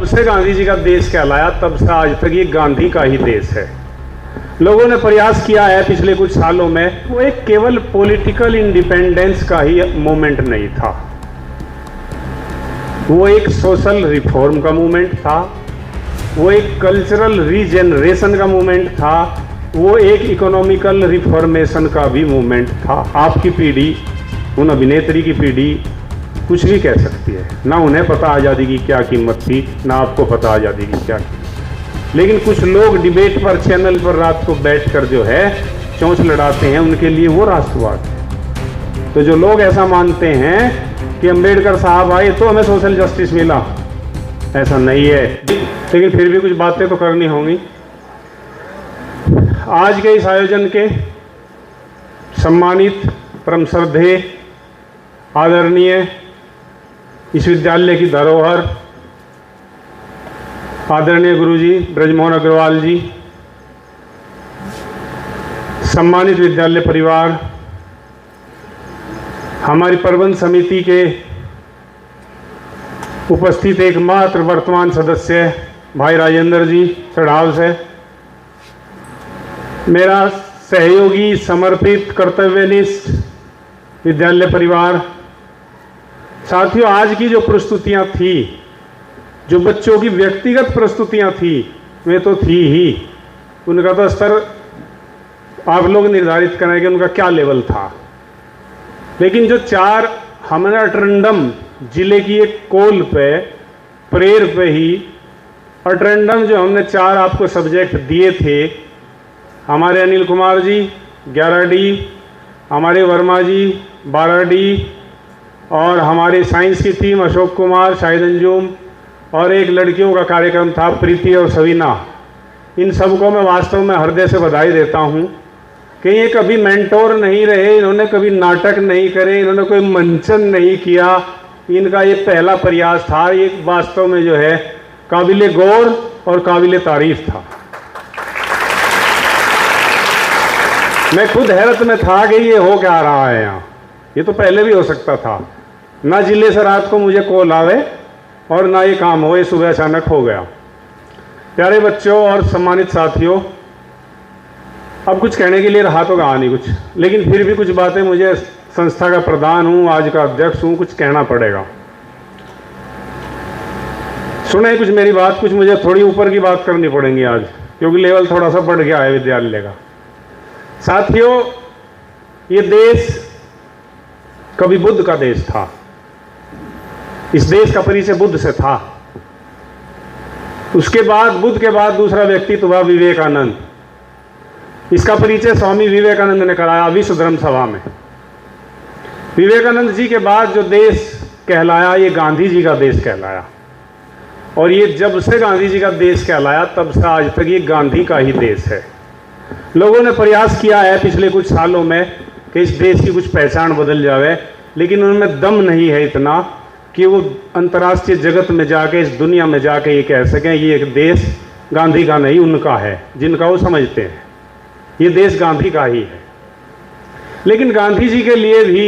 से गांधी जी का देश कहलाया तब से आज तक ये गांधी का ही देश है। लोगों ने प्रयास किया है पिछले कुछ सालों में, वो एक केवल पॉलिटिकल इंडिपेंडेंस का ही मूवमेंट नहीं था, वो एक सोशल रिफॉर्म का मूवमेंट था, वो एक कल्चरल रीजनरेशन का मूवमेंट था, वो एक इकोनॉमिकल रिफॉर्मेशन का भी मूवमेंट था। आपकी पीढ़ी, उन अभिनेत्री की पीढ़ी कुछ भी कह सकती है, ना उन्हें पता आज़ादी की क्या कीमत थी, ना आपको पता आज़ादी की क्या कीमत। लेकिन कुछ लोग डिबेट पर, चैनल पर रात को बैठकर जो है चोंच लड़ाते हैं, उनके लिए वो राष्ट्रवाद है। तो जो लोग ऐसा मानते हैं कि अंबेडकर साहब आए तो हमें सोशल जस्टिस मिला, ऐसा नहीं है। लेकिन फिर भी कुछ बातें तो करनी होंगी। आज के इस आयोजन के सम्मानित, परम श्रद्धेय, आदरणीय, इस विद्यालय की धरोहर, आदरणीय गुरुजी ब्रजमोहन अग्रवाल जी, सम्मानित विद्यालय परिवार, हमारी प्रबंध समिति के उपस्थित एकमात्र वर्तमान सदस्य भाई राजेंद्र जी चढ़ाव से, मेरा सहयोगी, समर्पित, कर्तव्यनिष्ठ विद्यालय परिवार, साथियों, आज की जो प्रस्तुतियां थी, जो बच्चों की व्यक्तिगत प्रस्तुतियां थी, वे तो थी ही, उनका तो स्तर आप लोग निर्धारित करें कि उनका क्या लेवल था। लेकिन जो चार हमने अटरंडम जिले की एक कोल पे, प्रेर पे ही अटरंडम जो हमने चार आपको सब्जेक्ट दिए थे, हमारे अनिल कुमार जी 11D, हमारे वर्मा जी 12D, और हमारे साइंस की टीम अशोक कुमार, शाहिद अंजुम, और एक लड़कियों का कार्यक्रम था प्रीति और सवीना। इन सबको मैं वास्तव में हृदय से बधाई देता हूँ कि ये कभी मेंटोर नहीं रहे, इन्होंने कभी नाटक नहीं करे, इन्होंने कोई मंचन नहीं किया, इनका ये पहला प्रयास था। ये वास्तव में जो है काबिले गौर और काबिले तारीफ था। मैं खुद हैरत में था कि ये हो क्या रहा है यहाँ, ये तो पहले भी हो सकता था। ना जिले से रात को मुझे कॉल आवे और ना ये काम हो, ये सुबह अचानक हो गया। प्यारे बच्चों और सम्मानित साथियों, अब कुछ कहने के लिए रहा तो कहा नहीं कुछ, लेकिन फिर भी कुछ बातें, मुझे संस्था का प्रधान हूँ, आज का अध्यक्ष हूँ, कुछ कहना पड़ेगा। सुने कुछ मेरी बात, कुछ मुझे थोड़ी ऊपर की बात करनी पड़ेगी आज, क्योंकि लेवल थोड़ा सा बढ़ गया है विद्यालय का। साथियों, ये देश कभी बुद्ध का देश था। इस देश का परिचय बुद्ध से था। उसके बाद, बुद्ध के बाद दूसरा व्यक्तित्व हुआ विवेकानंद। इसका परिचय स्वामी विवेकानंद ने कराया विश्व धर्म सभा में। विवेकानंद जी के बाद जो देश कहलाया, ये गांधी जी का देश कहलाया। और ये जब से गांधी जी का देश कहलाया तब से आज तक ये गांधी का ही देश है। लोगों ने प्रयास किया है पिछले कुछ सालों में कि इस देश की कुछ पहचान बदल जावे, लेकिन उनमें दम नहीं है इतना कि वो अंतर्राष्ट्रीय जगत में जाके, इस दुनिया में जाके ये कह सकें ये एक देश गांधी का नहीं, उनका है, जिनका वो समझते हैं। ये देश गांधी का ही है। लेकिन गांधी जी के लिए भी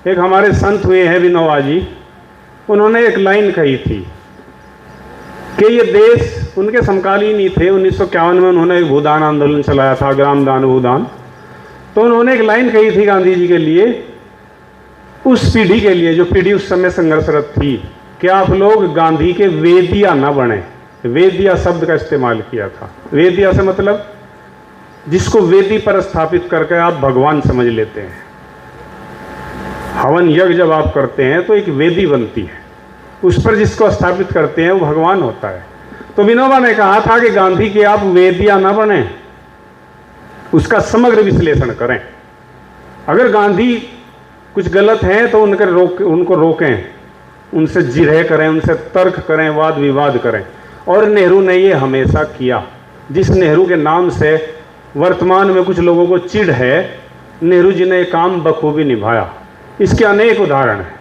एक हमारे संत हुए हैं विनोबा जी, उन्होंने एक लाइन कही थी कि ये देश उनके समकालीन ही थे। 1951 में उन्होंने एक भूदान आंदोलन चलाया था, ग्राम दान भूदान। तो उन्होंने एक लाइन कही थी गांधी जी के लिए, उस पीढ़ी के लिए जो पीढ़ी उस समय संघर्षरत थी, कि आप लोग गांधी के वेदिया न बने। वेदिया शब्द का इस्तेमाल किया था। वेदिया से मतलब जिसको वेदी पर स्थापित करके आप भगवान समझ लेते हैं। हवन यज्ञ जब आप करते हैं तो एक वेदी बनती है, उस पर जिसको स्थापित करते हैं वो भगवान होता है। तो विनोबा ने कहा था कि गांधी के आप वेदिया न बने, उसका समग्र विश्लेषण करें। अगर गांधी कुछ गलत है तो उनको रोकें, उनसे जिरह करें, उनसे तर्क करें, वाद विवाद करें। और नेहरू ने ये हमेशा किया। जिस नेहरू के नाम से वर्तमान में कुछ लोगों को चिढ़ है, नेहरू जी ने काम बखूबी निभाया। इसके अनेक उदाहरण हैं।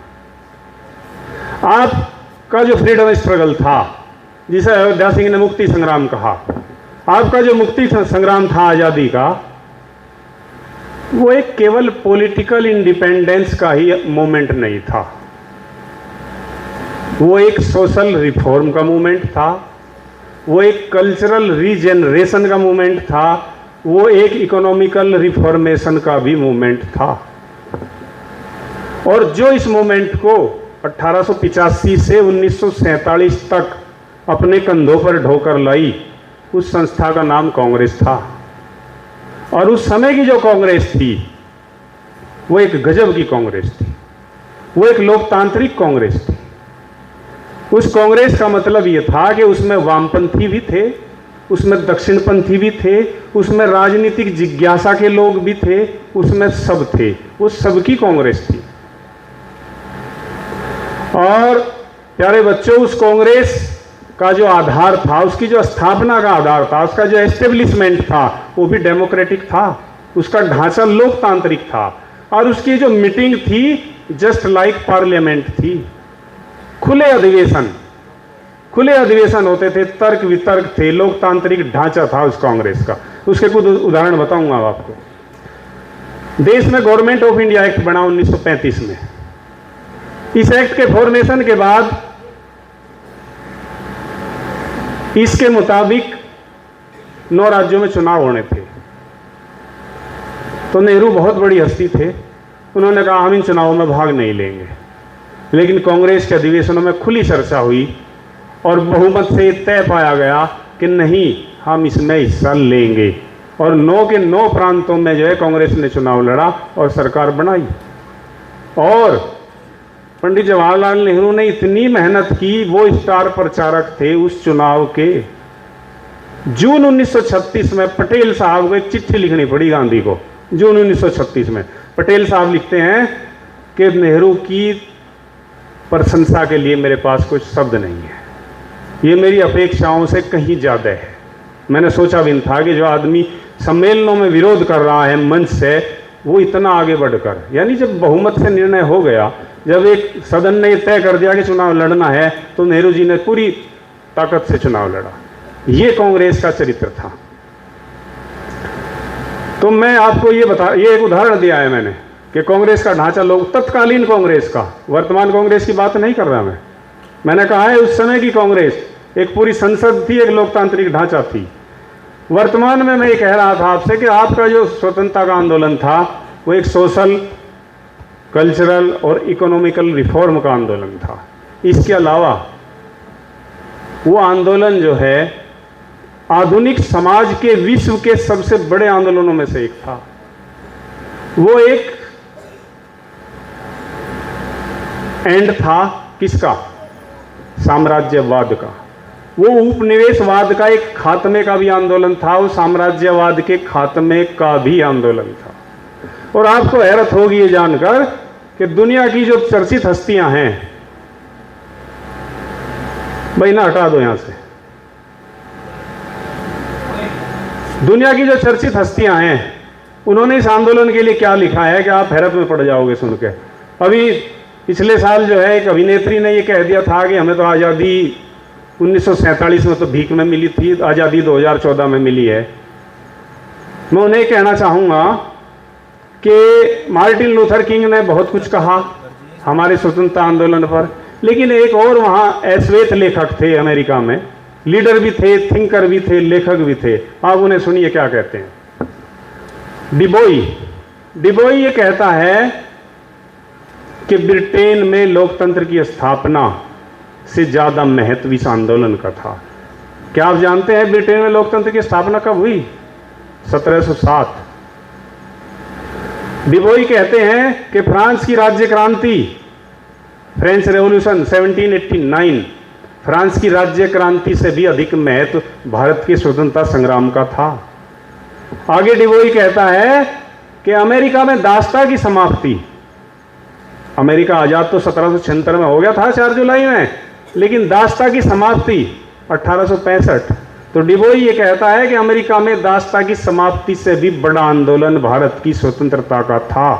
आपका जो फ्रीडम स्ट्रगल था, जिसे अयोध्या सिंह ने मुक्ति संग्राम कहा, आपका जो मुक्ति संग्राम था आज़ादी का, वो एक केवल पॉलिटिकल इंडिपेंडेंस का ही मूवमेंट नहीं था। वो एक सोशल रिफॉर्म का मूवमेंट था, वो एक कल्चरल रीजनरेशन का मूवमेंट था, वो एक इकोनॉमिकल रिफॉर्मेशन का भी मूवमेंट था। और जो इस मूवमेंट को 1885 से 1947 तक अपने कंधों पर ढोकर लाई, उस संस्था का नाम कांग्रेस था। और उस समय की जो कांग्रेस थी वो एक गजब की कांग्रेस थी, वो एक लोकतांत्रिक कांग्रेस थी। उस कांग्रेस का मतलब ये था कि उसमें वामपंथी भी थे, उसमें दक्षिणपंथी भी थे, उसमें राजनीतिक जिज्ञासा के लोग भी थे, उसमें सब थे, वो सबकी कांग्रेस थी। और प्यारे बच्चों, उस कांग्रेस का जो आधार था, उसकी जो स्थापना का आधार था, उसका जो एस्टेब्लिशमेंट था, वो भी डेमोक्रेटिक था, उसका ढांचा लोकतांत्रिक था। और उसकी जो मीटिंग थी जस्ट लाइक पार्लियामेंट थी, खुले अधिवेशन होते थे, तर्क वितर्क थे, लोकतांत्रिक ढांचा था उस कांग्रेस का। उसके कुछ उदाहरण बताऊंगा आपको। देश में गवर्नमेंट ऑफ इंडिया एक्ट बना 1935 में। इस एक्ट के फॉर्मेशन के बाद इसके मुताबिक 9 राज्यों में चुनाव होने थे। तो नेहरू बहुत बड़ी हस्ती थे, उन्होंने कहा हम इन चुनावों में भाग नहीं लेंगे। लेकिन कांग्रेस के अधिवेशनों में खुली चर्चा हुई और बहुमत से तय पाया गया कि नहीं, हम इसमें हिस्सा लेंगे। और 9 के 9 प्रांतों में जो है कांग्रेस ने चुनाव लड़ा और सरकार बनाई। और पंडित जवाहरलाल नेहरू ने इतनी मेहनत की, वो स्टार प्रचारक थे उस चुनाव के। जून 1936 में पटेल साहब को एक चिट्ठी लिखनी पड़ी गांधी को। जून 1936 में पटेल साहब लिखते हैं कि नेहरू की प्रशंसा के लिए मेरे पास कुछ शब्द नहीं है, ये मेरी अपेक्षाओं से कहीं ज़्यादा है। मैंने सोचा भी नहीं था कि जो आदमी सम्मेलनों में विरोध कर रहा है मंच से, वो इतना आगे बढ़कर, यानी जब बहुमत से निर्णय हो गया, जब एक सदन ने तय कर दिया कि चुनाव लड़ना है, तो नेहरू जी ने पूरी ताकत से चुनाव लड़ा। ये कांग्रेस का चरित्र था। तो मैं आपको ये एक उदाहरण दिया है मैंने कि कांग्रेस का ढांचा लोग, तत्कालीन कांग्रेस का, वर्तमान कांग्रेस की बात नहीं कर रहा मैंने कहा है उस समय की कांग्रेस एक पूरी संसद थी, एक लोकतांत्रिक ढांचा थी। वर्तमान में मैं ये कह रहा था आपसे कि आपका जो स्वतंत्रता का आंदोलन था वो एक सोशल, कल्चरल और इकोनॉमिकल रिफॉर्म का आंदोलन था। इसके अलावा वो आंदोलन जो है आधुनिक समाज के विश्व के सबसे बड़े आंदोलनों में से एक था। वो एक एंड था किसका? साम्राज्यवाद का। वो उपनिवेशवाद का एक खात्मे का भी आंदोलन था, वो साम्राज्यवाद के खात्मे का भी आंदोलन था। और आपको हैरत होगी ये जानकर कि दुनिया की जो चर्चित हस्तियां हैं, भाई ना हटा दो यहां से, दुनिया की जो चर्चित हस्तियां हैं उन्होंने इस आंदोलन के लिए क्या लिखा है कि आप हैरत में पड़ जाओगे सुन के। अभी पिछले साल जो है एक अभिनेत्री ने ये कह दिया था कि हमें तो आज़ादी 1947 में तो भीख में मिली थी, आज़ादी 2014 में मिली है। मैं उन्हें कहना चाहूँगा कि मार्टिन लूथर किंग ने बहुत कुछ कहा हमारे स्वतंत्रता आंदोलन पर, लेकिन एक और वहाँ अश्वेत लेखक थे अमेरिका में, लीडर भी थे, थिंकर भी थे, लेखक भी थे। आप उन्हें सुनिए क्या कहते हैं। डिबोई ये कहता है कि ब्रिटेन में लोकतंत्र की स्थापना से ज़्यादा महत्व इस आंदोलन का था। क्या आप जानते हैं ब्रिटेन में लोकतंत्र की स्थापना कब हुई? 1707। डिबोई कहते हैं कि फ्रांस की राज्य क्रांति, फ्रेंच रेवोल्यूशन 1789, फ्रांस की राज्य क्रांति से भी अधिक महत्व भारत के स्वतंत्रता संग्राम का था। आगे डिबोई कहता है कि अमेरिका में दासता की समाप्ति, अमेरिका आज़ाद तो 1776 में हो गया था 4 जुलाई में, लेकिन दासता की समाप्ति 1865। तो डिबोई ये कहता है कि अमेरिका में दासता की समाप्ति से भी बड़ा आंदोलन भारत की स्वतंत्रता का था।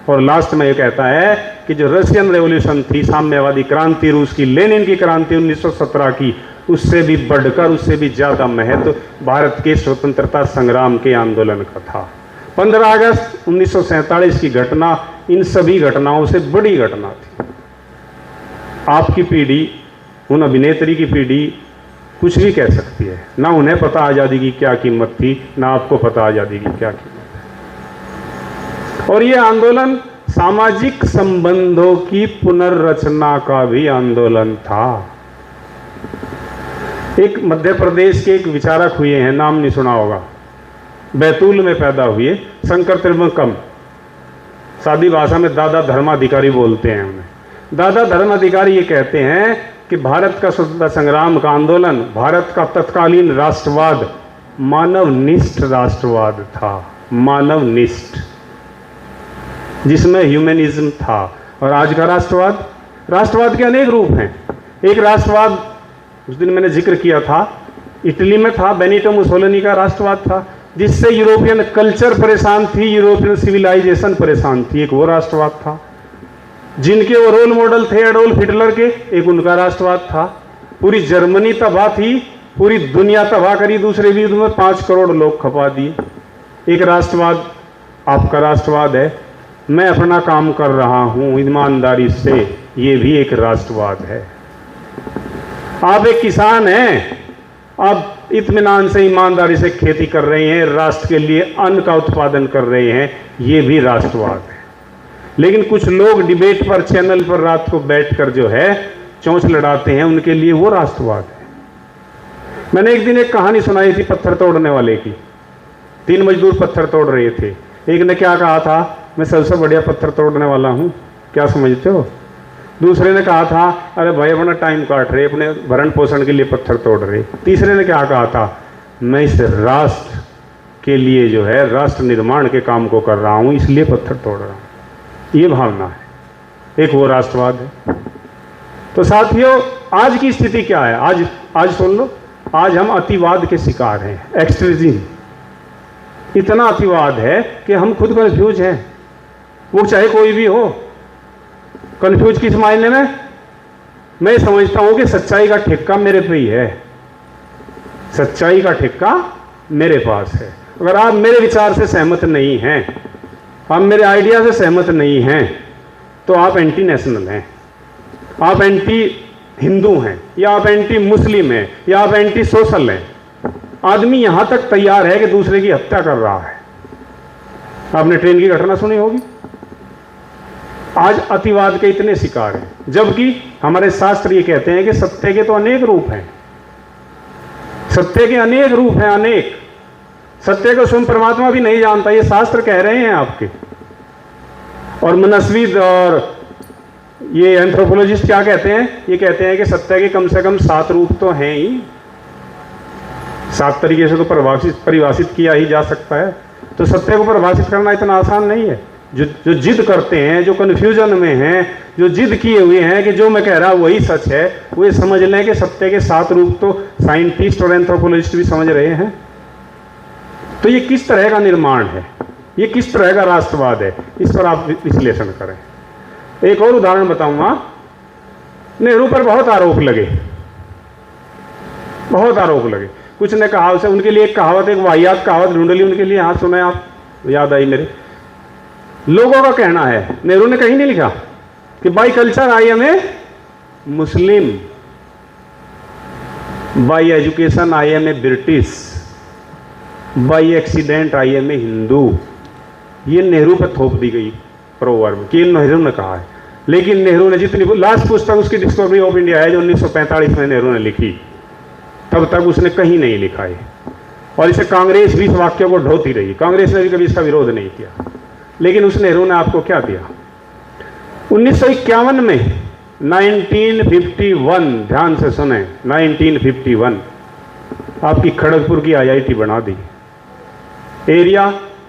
और लास्ट में ये कहता है कि जो रशियन रेवोल्यूशन थी, साम्यवादी क्रांति, रूस की लेनिन की क्रांति 1917 की, उससे भी बढ़कर, उससे भी ज़्यादा महत्व भारत के स्वतंत्रता संग्राम के आंदोलन का था। 15 अगस्त 1947 की घटना इन सभी घटनाओं से बड़ी घटना थी। आपकी पीढ़ी, उन अभिनेत्री की पीढ़ी कुछ भी कह सकती है, ना उन्हें पता आज़ादी की क्या कीमत थी, ना आपको पता आज़ादी की क्या कीमत है। और ये आंदोलन सामाजिक संबंधों की पुनर्रचना का भी आंदोलन था। एक मध्य प्रदेश के एक विचारक हुए हैं, नाम नहीं सुना होगा, बैतूल में पैदा हुए, शंकर त्रिभुवनकम, सादी भाषा में दादा धर्माधिकारी बोलते हैं उन्हें। दादा धर्माधिकारी ये कहते हैं कि भारत का स्वतंत्रता संग्राम का आंदोलन, भारत का तत्कालीन राष्ट्रवाद मानवनिष्ठ राष्ट्रवाद था, मानवनिष्ठ, जिसमें ह्यूमनिज्म था। और आज का राष्ट्रवाद, राष्ट्रवाद के अनेक रूप हैं। एक राष्ट्रवाद उस दिन मैंने जिक्र किया था, इटली में था, बेनिटो मुसोलिनी का राष्ट्रवाद था, जिससे यूरोपियन कल्चर परेशान थी, यूरोपियन सिविलाइजेशन परेशान थी, एक वो राष्ट्रवाद था। जिनके वो रोल मॉडल थे एडोल्फ हिटलर के, एक उनका राष्ट्रवाद था। पूरी जर्मनी तबाह थी, पूरी दुनिया तबाह करी, दूसरे युद्ध में 5 करोड़ लोग खपा दिए। एक राष्ट्रवाद आपका राष्ट्रवाद है, मैं अपना काम कर रहा हूं ईमानदारी से, ये भी एक राष्ट्रवाद है। आप एक किसान हैं, आप इत्मीनान से ईमानदारी से खेती कर रहे हैं, राष्ट्र के लिए अन्न का उत्पादन कर रहे हैं, ये भी राष्ट्रवाद है। लेकिन कुछ लोग डिबेट पर, चैनल पर रात को बैठकर जो है चोंच लड़ाते हैं, उनके लिए वो राष्ट्रवाद है। मैंने एक दिन एक कहानी सुनाई थी पत्थर तोड़ने वाले की। 3 मजदूर पत्थर तोड़ रहे थे। एक ने क्या कहा था, मैं सबसे बढ़िया पत्थर तोड़ने वाला हूँ, क्या समझते हो? दूसरे ने कहा था, अरे भाई अपना टाइम काट रहे, अपने भरण पोषण के लिए पत्थर तोड़ रहे। तीसरे ने क्या कहा था, मैं इस राष्ट्र के लिए जो है राष्ट्र निर्माण के काम को कर रहा हूँ, इसलिए पत्थर तोड़ रहा हूँ। ये भावना है, एक वो राष्ट्रवाद है। तो साथियों, आज की स्थिति क्या है? आज सुन लो, आज हम अतिवाद के शिकार हैं, एक्सट्रीमिज्म। इतना अतिवाद है कि हम खुद कंफ्यूज हैं, वो चाहे कोई भी हो। कंफ्यूज किस मायने में? मैं समझता हूं कि सच्चाई का ठेका मेरे पे ही है, सच्चाई का ठेका मेरे पास है। अगर आप मेरे विचार से सहमत नहीं हैं, आप मेरे आइडिया से सहमत नहीं हैं, तो आप एंटी नेशनल हैं, आप एंटी हिंदू हैं, या आप एंटी मुस्लिम हैं, या आप एंटी सोशल हैं। आदमी यहां तक तैयार है कि दूसरे की हत्या कर रहा है। आपने ट्रेन की घटना सुनी होगी। आज अतिवाद के इतने शिकार हैं, जबकि हमारे शास्त्र ये कहते हैं कि सत्य के तो अनेक रूप हैं, सत्य के अनेक रूप हैं, अनेक। सत्य को स्वयं परमात्मा भी नहीं जानता, ये शास्त्र कह रहे हैं आपके। और मनस्विद और ये एंथ्रोपोलॉजिस्ट क्या कहते हैं? ये कहते हैं कि सत्य के कम से कम 7 रूप तो हैं ही, 7 तरीके से तो परिभाषित किया ही जा सकता है। तो सत्य को परिभाषित करना इतना आसान नहीं है। जो जिद करते हैं, जो कन्फ्यूजन में हैं, जो जिद किए हुए हैं कि जो मैं कह रहा हूं वही सच है, वो ये समझ लें कि सत्य के 7 रूप तो साइंटिस्ट और एंथ्रोपोलॉजिस्ट भी समझ रहे हैं। तो ये किस तरह का निर्माण है, ये किस तरह का राष्ट्रवाद है, इस पर आप विश्लेषण करें। एक और उदाहरण बताऊंगा। नेहरू पर बहुत आरोप लगे, बहुत आरोप लगे। कुछ ने कहा उसे, उनके लिए एक कहावत, एक वाहियात कहावत ढूंढ ली उनके लिए, हाथ सुने आप, याद आई मेरे। लोगों का कहना है, नेहरू ने कहीं नहीं लिखा कि by culture I am a Muslim, by education I am a British, by accident I am a Hindu. ये नेहरू पर थोप दी गई प्रोवर्ब कि नेहरू ने कहा है। लेकिन नेहरू ने जितनी लास्ट पुस्तक उसकी डिस्कवरी ऑफ इंडिया है जो 1945 में नेहरू ने लिखी, तब तक उसने कहीं नहीं लिखा है। और इसे कांग्रेस भी इस वाक्य को ढोती रही, कांग्रेस ने भी कभी इसका विरोध नहीं किया। लेकिन उस नेहरू ने आपको क्या दिया? 1951 में 1951, ध्यान से सुने, 1951 आपकी खड़गपुर की IIT बना दी। एरिया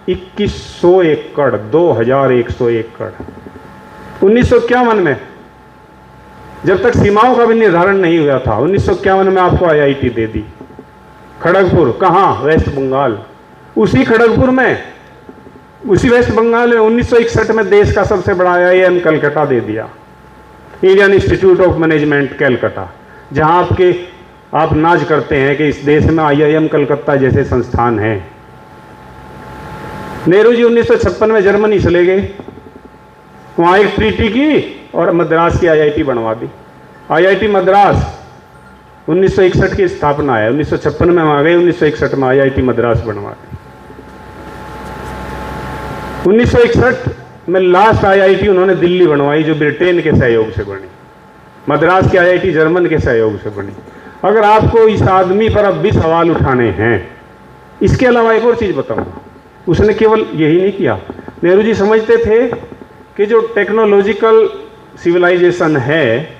2100 एकड़, 2100 एकड़। 1951 में, जब तक सीमाओं का भी निर्धारण नहीं हुआ था, 1951 में आपको IIT दे दी। खड़गपुर कहाँ? वेस्ट बंगाल। उसी खड़गपुर में, उसी वेस्ट बंगाल में 1961 में देश का सबसे बड़ा IIM कलकत्ता दे दिया, Indian institute of management Calcutta, जहां आप नाज करते हैं कि इस देश में IIM कलकत्ता जैसे संस्थान हैं। नेहरू जी 1956 में जर्मनी चले गए, वहां एक ट्रीटी की और मद्रास की IIT बनवा दी। IIT मद्रास 1961 की स्थापना है, 1956 में वहाँ गए, 1961 में IIT मद्रास बनवा दी। 1961 में लास्ट IIT उन्होंने दिल्ली बनवाई, जो ब्रिटेन के सहयोग से बनी। मद्रास की IIT जर्मन के सहयोग से बनी। अगर आपको इस आदमी पर अब भी सवाल उठाने हैं, इसके अलावा एक और चीज़ बताऊंगा, उसने केवल यही नहीं किया। नेहरू जी समझते थे कि जो टेक्नोलॉजिकल सिविलाइजेशन है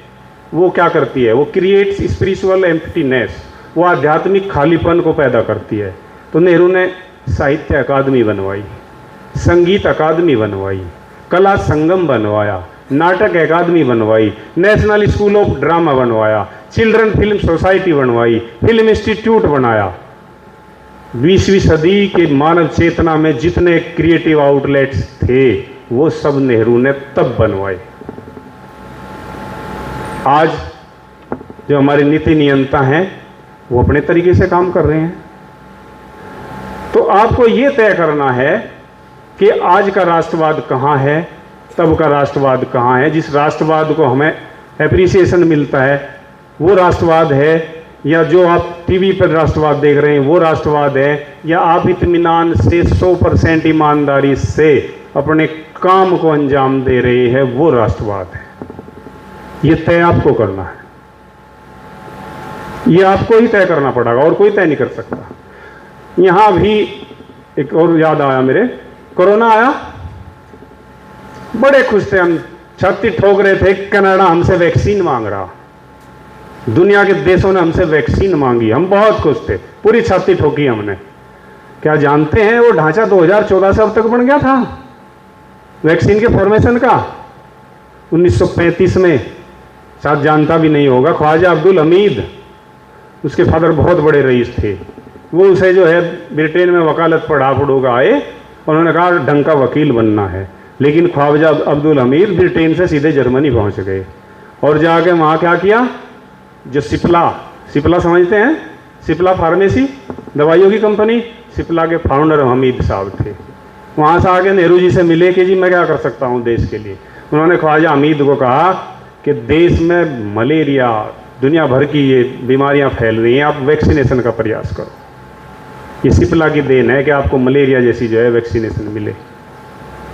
वो क्या करती है, वो क्रिएट्स स्पिरिचुअल एम्प्टीनेस, वो आध्यात्मिक खालीपन को पैदा करती है। तो नेहरू ने साहित्य अकादमी बनवाई, संगीत अकादमी बनवाई, कला संगम बनवाया, नाटक अकादमी बनवाई, नेशनल स्कूल ऑफ ड्रामा बनवाया, चिल्ड्रन फिल्म सोसाइटी बनवाई, फिल्म इंस्टीट्यूट बनाया। 20वीं सदी के मानव चेतना में जितने क्रिएटिव आउटलेट्स थे वो सब नेहरू ने तब बनवाए। आज जो हमारे नीति नियंता हैं वो अपने तरीके से काम कर रहे हैं। तो आपको ये तय करना है कि आज का राष्ट्रवाद कहाँ है, तब का राष्ट्रवाद कहाँ है। जिस राष्ट्रवाद को हमें एप्रिसिएशन मिलता है वो राष्ट्रवाद है, या जो आप टीवी पर राष्ट्रवाद देख रहे हैं वो राष्ट्रवाद है, या आप इत्मीनान से 100% ईमानदारी से अपने काम को अंजाम दे रहे हैं वो राष्ट्रवाद है। ये तय आपको करना है, ये आपको ही तय करना पड़ेगा और कोई तय नहीं कर सकता। यहां भी एक और याद आया मेरे, कोरोना आया, बड़े खुश थे हम, छाती ठोक रहे थे, कनाडा हमसे वैक्सीन मांग रहा, दुनिया के देशों ने हमसे वैक्सीन मांगी, हम बहुत खुश थे, पूरी छाती ठोकी हमने। क्या जानते हैं वो ढांचा 2014 से अब तक बन गया था वैक्सीन के फॉर्मेशन का? 1935 में, शायद जानता भी नहीं होगा, ख्वाजा अब्दुल हमीद, उसके फादर बहुत बड़े रईस थे, वो उसे जो है ब्रिटेन में वकालत पढ़ा आए, उन्होंने कहा ढंग का वकील बनना है। लेकिन ख्वाजा अब्दुल हमीद ब्रिटेन से सीधे जर्मनी पहुंच गए और जाके वहाँ क्या किया, जो सिप्ला समझते हैं, सिप्ला फार्मेसी दवाइयों की कंपनी, सिप्ला के फाउंडर हमीद साहब थे। वहाँ से आके नेहरू जी से मिले कि जी मैं क्या कर सकता हूँ देश के लिए। उन्होंने ख्वाजा हमीद को कहा कि देश में मलेरिया, दुनिया भर की ये बीमारियाँ फैल रही हैं, आप वैक्सीनेशन का प्रयास करो। ये सिप्ला की देन है कि आपको मलेरिया जैसी जो है वैक्सीनेशन मिले।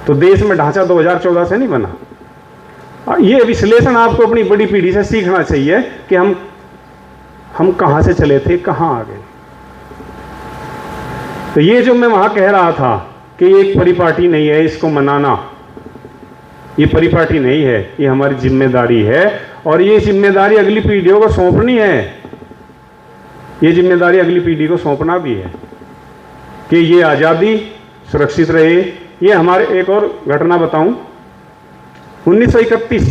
तो देश में ढांचा 2014 से नहीं बना। ये विश्लेषण आपको अपनी बड़ी पीढ़ी से सीखना चाहिए कि हम कहाँ से चले थे, कहाँ आ गए। तो ये जो मैं वहाँ कह रहा था कि ये एक परिपाटी नहीं है, इसको मनाना, ये परिपाटी नहीं है, ये हमारी जिम्मेदारी है। और ये जिम्मेदारी अगली पीढ़ियों को सौंपनी है, ये जिम्मेदारी अगली पीढ़ी को सौंपना भी है कि ये आज़ादी सुरक्षित रहे। ये हमारे एक और घटना बताऊं, 1931,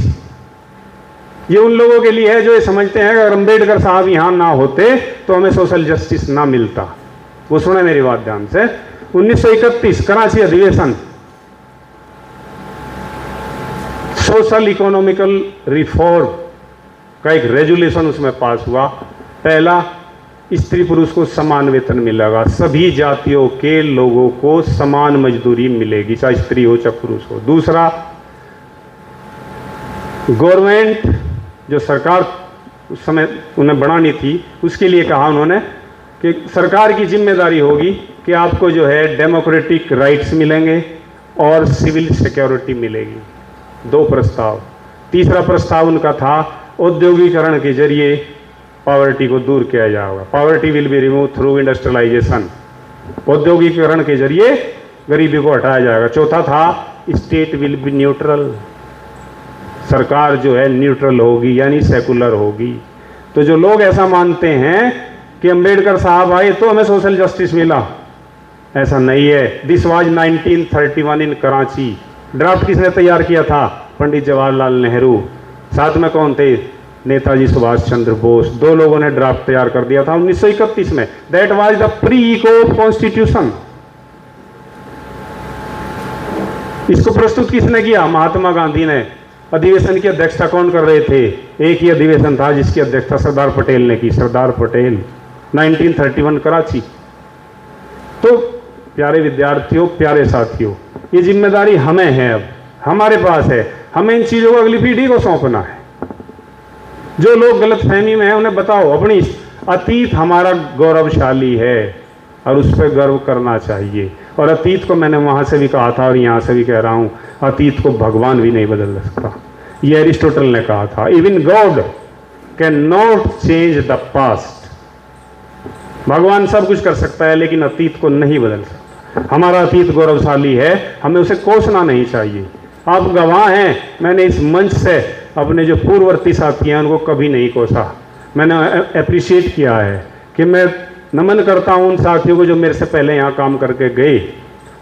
ये उन लोगों के लिए है जो ये समझते हैं कि अगर अम्बेडकर साहब यहाँ ना होते तो हमें सोशल जस्टिस ना मिलता। वो सुने मेरी बात ध्यान से। 1931 कराची अधिवेशन, सोशल इकोनॉमिकल रिफॉर्म का एक रेजुलेशन उसमें पास हुआ। पहला, स्त्री पुरुष को समान वेतन मिलेगा, सभी जातियों के लोगों को समान मजदूरी मिलेगी, चाहे स्त्री हो चाहे पुरुष हो। दूसरा, गवर्नमेंट जो सरकार उस समय उन्हें बनानी थी, उसके लिए कहा उन्होंने कि सरकार की जिम्मेदारी होगी कि आपको जो है डेमोक्रेटिक राइट्स मिलेंगे और सिविल सिक्योरिटी मिलेगी। 2 प्रस्ताव। तीसरा प्रस्ताव उनका था औद्योगिकरण के जरिए पॉवर्टी को दूर किया जाएगा, poverty will be remove through industrialisation, औद्योगिकरण के जरिए गरीबी को हटाया जाएगा। चौथा था स्टेट विल बी न्यूट्रल, सरकार जो है न्यूट्रल होगी यानी सेकुलर होगी। तो जो लोग ऐसा मानते हैं कि अंबेडकर साहब आए तो हमें सोशल जस्टिस मिला, ऐसा नहीं है। This was 1931 in Karachi. Draft किसने तैयार किया था? पंडित जवाहरलाल नेहरू। साथ में कौन थे? नेताजी सुभाष चंद्र बोस। 2 लोगों ने ड्राफ्ट तैयार कर दिया था 1931 में। That was the pre code constitution. इसको प्रस्तुत किसने किया? महात्मा गांधी ने। अधिवेशन की अध्यक्षता कौन कर रहे थे? एक ही अधिवेशन था जिसकी अध्यक्षता सरदार पटेल ने की, सरदार पटेल। 1931 कराची। तो प्यारे विद्यार्थियों, प्यारे साथियों, ये जिम्मेदारी हमें है, अब हमारे पास है। हमें इन चीज़ों को अगली पीढ़ी को सौंपना है। जो लोग गलतफहमी में हैं उन्हें बताओ, अपनी अतीत हमारा गौरवशाली है और उस पर गर्व करना चाहिए। और अतीत को मैंने वहाँ से भी कहा था और यहाँ से भी कह रहा हूँ, अतीत को भगवान भी नहीं बदल सकता। ये एरिस्टोटल ने कहा था, even God can not change the past. भगवान सब कुछ कर सकता है लेकिन अतीत को नहीं बदल सकता। हमारा अतीत गौरवशाली है, हमें उसे कोसना नहीं चाहिए। आप गवाह हैं, मैंने इस मंच से अपने जो पूर्ववर्ती साथी हैं उनको कभी नहीं कोसा। मैंने अप्रिशिएट किया है कि मैं नमन करता हूं उन साथियों को जो मेरे से पहले यहाँ काम करके गए।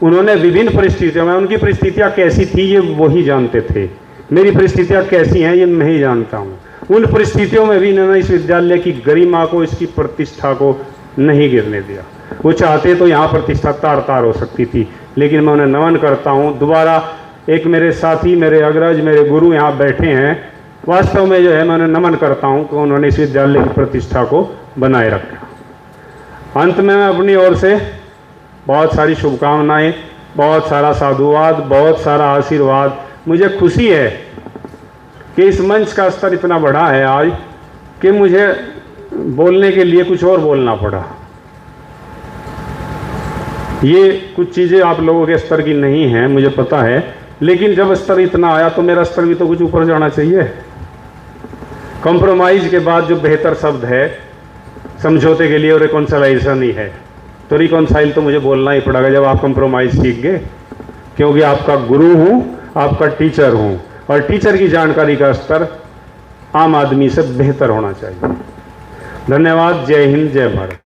उन्होंने विभिन्न परिस्थितियों में, उनकी परिस्थितियाँ कैसी थी ये वही जानते थे, मेरी परिस्थितियाँ कैसी हैं ये मैं ही जानता हूँ। उन परिस्थितियों में भी इन्होंने इस विद्यालय की गरिमा को, इसकी प्रतिष्ठा को नहीं गिरने दिया। वो चाहते तो यहाँ प्रतिष्ठा तार तार हो सकती थी, लेकिन मैं उन्हें नमन करता हूँ। दोबारा एक मेरे साथी, मेरे अग्रज, मेरे गुरु यहाँ बैठे हैं, वास्तव में जो है मैं उन्हें नमन करता हूँ कि उन्होंने इस विद्यालय की प्रतिष्ठा को बनाए रखा। अंत में मैं अपनी ओर से बहुत सारी शुभकामनाएं, बहुत सारा साधुवाद, बहुत सारा आशीर्वाद। मुझे खुशी है कि इस मंच का स्तर इतना बढ़ा है आज कि मुझे बोलने के लिए कुछ और बोलना पड़ा। ये कुछ चीज़ें आप लोगों के स्तर की नहीं हैं, मुझे पता है, लेकिन जब स्तर इतना आया तो मेरा स्तर भी तो कुछ ऊपर जाना चाहिए। कॉम्प्रोमाइज़ के बाद जो बेहतर शब्द है समझौते के लिए, और रिकॉन्सिलाइजेशन ही है। तो रिकॉन्साइल तो मुझे बोलना ही पड़ेगा जब आप कॉम्प्रोमाइज़ सीख गए, क्योंकि आपका गुरु हूँ, आपका टीचर हूँ, और टीचर की जानकारी का स्तर आम आदमी से बेहतर होना चाहिए। धन्यवाद। जय हिंद, जय भारत।